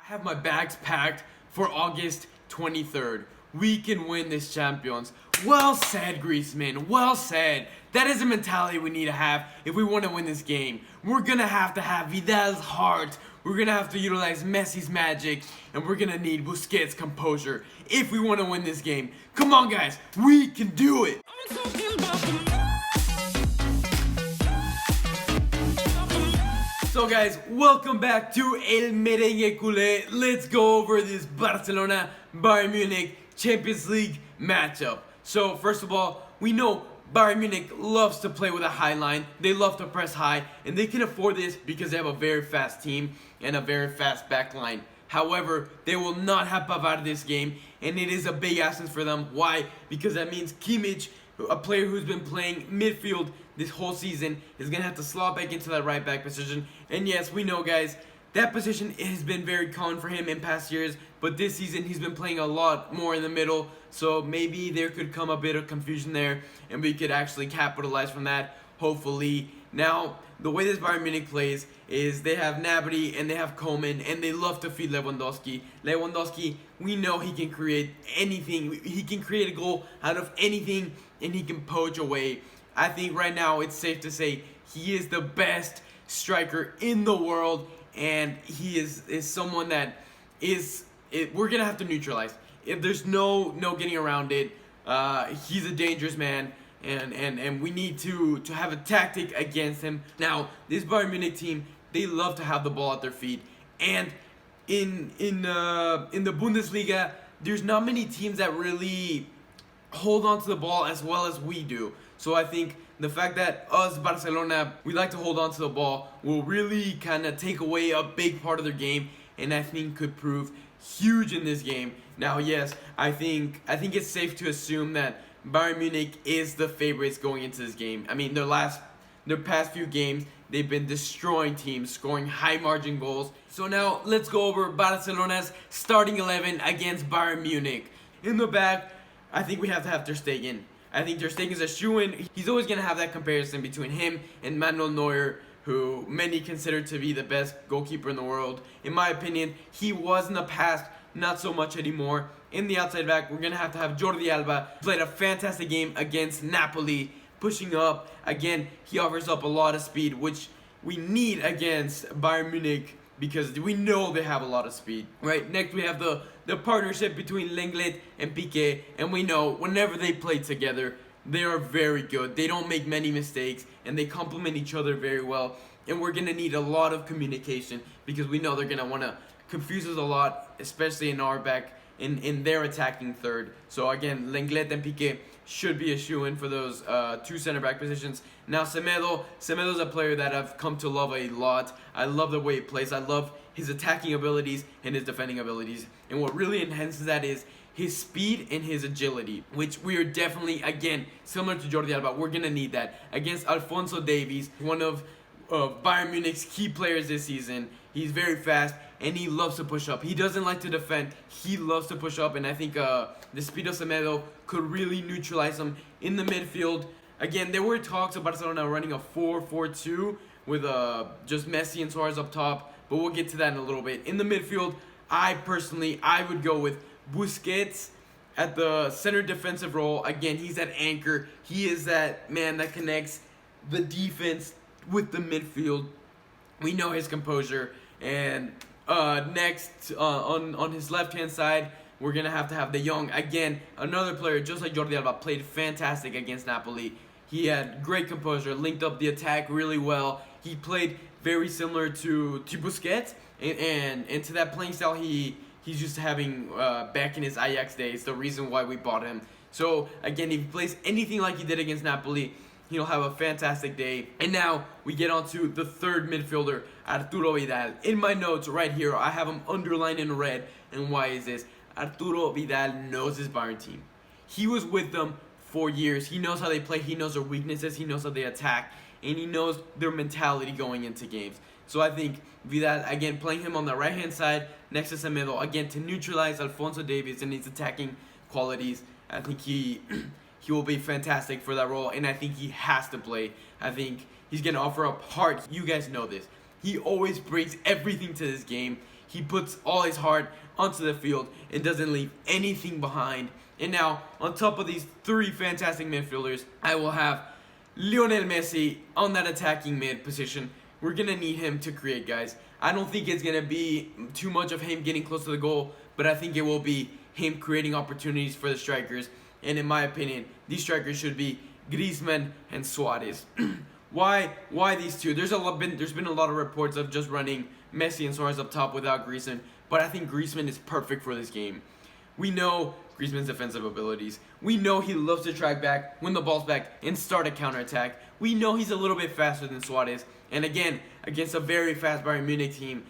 I have my bags packed for August 23rd. We can win this Champions. Well said, Griezmann. Well said. That is the mentality we need to have if we want to win this game. We're going to have Vidal's heart. We're going to have to utilize Messi's magic. And we're going to need Busquets' composure if we want to win this game. Come on, guys. We can do it. So guys, welcome back to El Merengue Culé. Let's go over this Barcelona Bayern Munich Champions League matchup. So first of all, we know Bayern Munich loves to play with a high line. They love to press high, and they can afford this because they have a very fast team and a very fast back line. However, they will not have Pavard this game, and it is a big absence for them. Why? Because that means Kimmich, a player who's been playing midfield this whole season, is going to have to slot back into that right back position. And yes, we know, guys, that position has been very common for him in past years, but this season he's been playing a lot more in the middle, so maybe there could come a bit of confusion there, and we could actually capitalize from that, hopefully. Now, the way this Bayern Munich plays is they have Gnabry and they have Coman, and they love to feed Lewandowski. Lewandowski, we know he can create anything. He can create a goal out of anything, and he can poach away. I think right now it's safe to say he is the best striker in the world, and he is someone that we're going to have to neutralize. If there's no getting around it, he's a dangerous man. And we need to have a tactic against him. Now, this Bayern Munich team, they love to have the ball at their feet. And in the Bundesliga, there's not many teams that really hold on to the ball as well as we do. So I think the fact that us, Barcelona, we like to hold on to the ball will really kind of take away a big part of their game, and I think could prove huge in this game. Now, yes, I think it's safe to assume that Bayern Munich is the favorites going into this game. I mean, their past few games, they've been destroying teams, scoring high margin goals. So now let's go over Barcelona's starting 11 against Bayern Munich. In the back, I think we have to have Ter Stegen. I think Ter Stegen is a shoo-in. He's always going to have that comparison between him and Manuel Neuer, who many consider to be the best goalkeeper in the world. In my opinion, he was in the past, not so much anymore. In the outside back, we're going to have Jordi Alba. Played a fantastic game against Napoli, pushing up. Again, he offers up a lot of speed, which we need against Bayern Munich because we know they have a lot of speed. Right, next we have the partnership between Langlet and Pk, and we know whenever they play together, they are very good. They don't make many mistakes, and they complement each other very well. And we're going to need a lot of communication because we know they're going to want to confuse us a lot, especially in our back, in their attacking third. So again, Langlet and Pk should be a shoo-in for those two center back positions. Now Semedo's a player that I've come to love a lot. I love the way he plays. I love his attacking abilities and his defending abilities. And what really enhances that is his speed and his agility, which we are definitely, again, similar to Jordi Alba, we're going to need that against Alphonso Davies, one of Bayern Munich's key players this season. He's very fast, and he loves to push up. He doesn't like to defend. He loves to push up, and I think the speed of Semedo could really neutralize him in the midfield. Again, there were talks of Barcelona running a 4-4-2 with just Messi and Suarez up top, but we'll get to that in a little bit. In the midfield, I would go with Busquets at the center defensive role. Again, he's that anchor. He is that man that connects the defense with the midfield. We know his composure. And next, on his left-hand side, we're going to have De Jong. Again, another player, just like Jordi Alba, played fantastic against Napoli. He had great composure, linked up the attack really well. He played very similar to Busquets, and to that playing style he's just having back in his Ajax days, the reason why we bought him. So, again, if he plays anything like he did against Napoli, he'll have a fantastic day. And now we get on to the third midfielder, Arturo Vidal. In my notes right here, I have him underlined in red. And why is this? Arturo Vidal knows his Bayern team. He was with them for years. He knows how they play. He knows their weaknesses. He knows how they attack. And he knows their mentality going into games. So I think Vidal, again, playing him on the right-hand side next to Semedo, again, to neutralize Alphonso Davies and his attacking qualities, I think he will be fantastic for that role, and I think he has to play. I think he's going to offer up heart. You guys know this. He always brings everything to this game. He puts all his heart onto the field and doesn't leave anything behind. And now, on top of these three fantastic midfielders, I will have Leonel Messi on that attacking mid position. We're going to need him to create, guys. I don't think it's going to be too much of him getting close to the goal, but I think it will be him creating opportunities for the strikers. And in my opinion, these strikers should be Griezmann and Suarez. Why these two? There's been a lot of reports of just running Messi and Suarez up top without Griezmann, but I think Griezmann is perfect for this game. We know Griezmann's defensive abilities. We know he loves to track back, win the balls back, and start a counterattack. We know he's a little bit faster than Suarez. And again, against a very fast Bayern Munich team,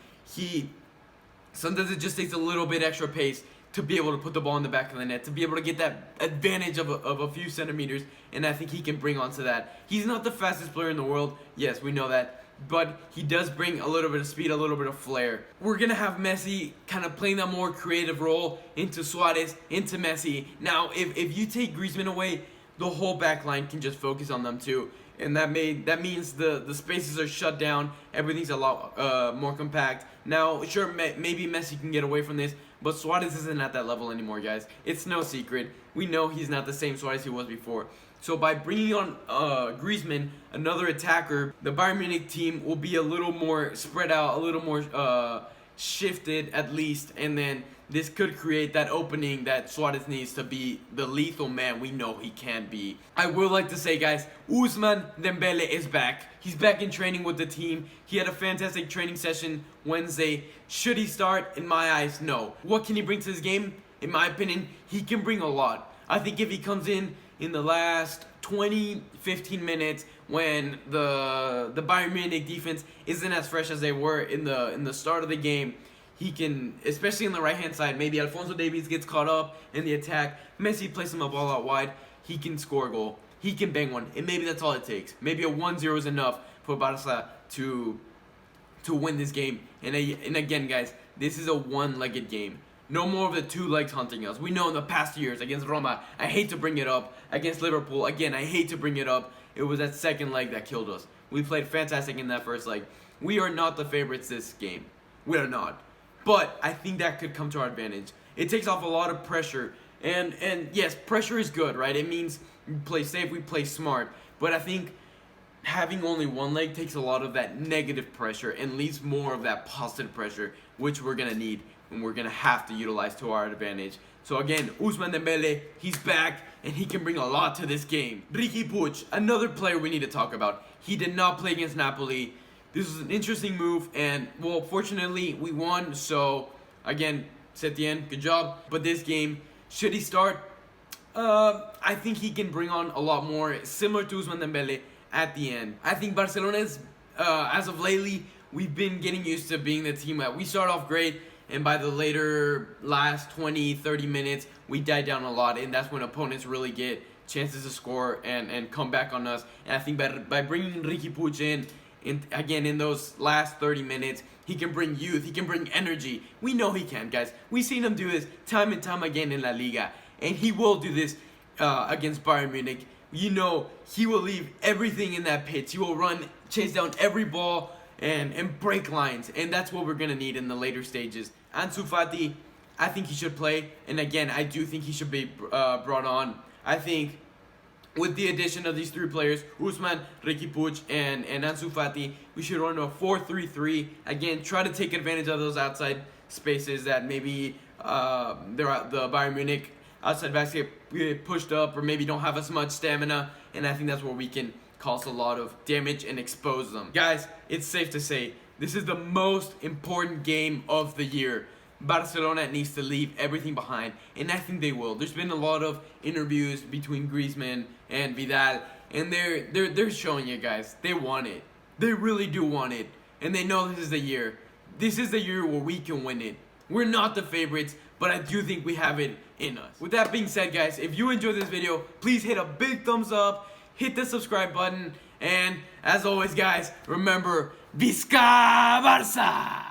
sometimes it just takes a little bit extra pace to be able to put the ball in the back of the net, to be able to get that advantage of a few centimeters, and I think he can bring onto that. He's not the fastest player in the world, yes, we know that, but he does bring a little bit of speed, a little bit of flair. We're going to have Messi kind of playing that more creative role into Suarez, into Messi. Now, if you take Griezmann away, the whole back line can just focus on them too. And that means the spaces are shut down. Everything's a lot more compact. Now, sure, maybe Messi can get away from this, but Suarez isn't at that level anymore, guys. It's no secret. We know he's not the same Suarez he was before. So by bringing on Griezmann, another attacker, the Bayern Munich team will be a little more spread out, a little more shifted at least, and then this could create that opening that Suarez needs to be the lethal man we know he can be. I would like to say, guys, Ousmane Dembele is back. He's back in training with the team. He had a fantastic training session Wednesday. Should he start? In my eyes, no. What can he bring to this game? In my opinion, he can bring a lot. I think if he comes in the last 20-15 minutes when the Bayern Munich defense isn't as fresh as they were in the start of the game, he can, especially on the right-hand side, maybe Alphonso Davies gets caught up in the attack, Messi plays him a ball out wide, he can score a goal, he can bang one, and maybe that's all it takes. Maybe a 1-0 is enough for Barca to win this game. And again, guys, this is a one-legged game. No more of the two legs hunting us. We know in the past years against Roma, I hate to bring it up, against Liverpool, again, I hate to bring it up, it was that second leg that killed us. We played fantastic in that first leg. We are not the favorites this game. We are not. But I think that could come to our advantage. It takes off a lot of pressure. And yes, pressure is good, right? It means we play safe, we play smart. But I think having only one leg takes a lot of that negative pressure and leaves more of that positive pressure, which we're going to need and we're going to have to utilize to our advantage. So again, Ousmane Dembele, he's back and he can bring a lot to this game. Riqui Puig, another player we need to talk about. He did not play against Napoli. This was an interesting move, and, well, fortunately, we won. So, again, Setien, good job. But this game, should he start? I think he can bring on a lot more, similar to Ousmane Dembele at the end. I think Barcelona is, as of lately, we've been getting used to being the team that we start off great, and by the last 20, 30 minutes, we die down a lot, and that's when opponents really get chances to score and come back on us. And I think by bringing Riqui Puig in those last 30 minutes, he can bring youth, he can bring energy. We know he can, guys. We've seen him do this time and time again in La Liga, and he will do this against Bayern Munich. You know, he will leave everything in that pitch. He will run, chase down every ball, and break lines, and that's what we're going to need in the later stages. Ansu Fati, I think he should play, and again, I do think he should be brought on. I think with the addition of these three players, Ousmane, Riqui Puig, and Ansu Fati, we should run a 4-3-3. Again, try to take advantage of those outside spaces that maybe the Bayern Munich outside backs get pushed up or maybe don't have as much stamina. And I think that's where we can cause a lot of damage and expose them. Guys, it's safe to say, this is the most important game of the year. Barcelona needs to leave everything behind, and I think they will. There's been a lot of interviews between Griezmann and Vidal, and they're showing you guys they want it. They really do want it, and they know this is the year. This is the year where we can win it. We're not the favorites, but I do think we have it in us. With that being said, guys, if you enjoyed this video, please hit a big thumbs up, hit the subscribe button, and as always, guys, remember, Visca Barça!